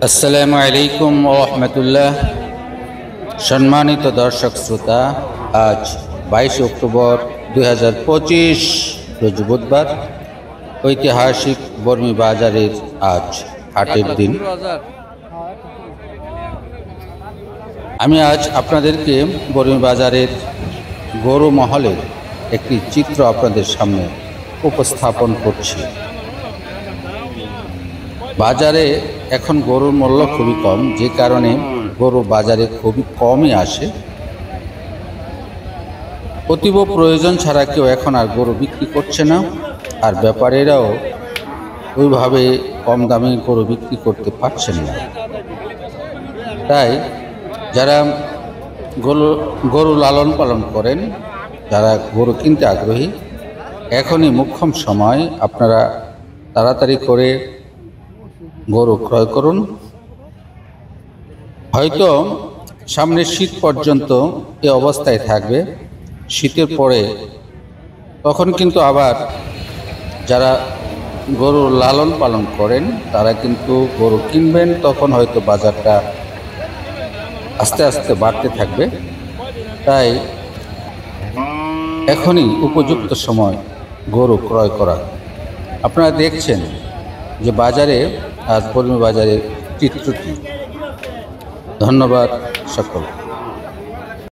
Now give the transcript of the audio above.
আসসালামু আলাইকুম ওয়া রাহমাতুল্লাহ। সম্মানিত দর্শক শ্রোতা, আজ 22 অক্টোবর 2025 রোজ বুধবার। ঐতিহাসিক বর্মি বাজারের আজ হাটের দিন। আমি আজ আপনাদেরকে বর্মি বাজারের গরু মহলের একটি চিত্র আপনাদের সামনে উপস্থাপন করছি। বাজারে এখন গরুর মূল্য খুবই কম, যে কারণে গরু বাজারে খুবই কমই আসে। অতীব প্রয়োজন ছাড়া কেউ এখন আর গরু বিক্রি করছে না, আর ব্যাপারীরাও ওইভাবে কম দামে গরু বিক্রি করতে পারছেন না। তাই যারা গরু লালন পালন করেন, যারা গরু কিনতে আগ্রহী, এখনই মোক্ষম সময়। আপনারা তাড়াতাড়ি করে গরু ক্রয় করুন। হয়তো সামনের শীত পর্যন্ত এ অবস্থায় থাকবে। শীতের পরে তখন কিন্তু আবার যারা গরু লালন পালন করেন তারা কিন্তু গরু কিনবেন, তখন হয়তো বাজারটা আস্তে আস্তে বাড়তে থাকবে। তাই এখনই উপযুক্ত সময় গরু ক্রয় করা। আপনারা দেখছেন যে বাজারে আজ বর্মি বাজারের চিত্রটি। ধন্যবাদ সকল।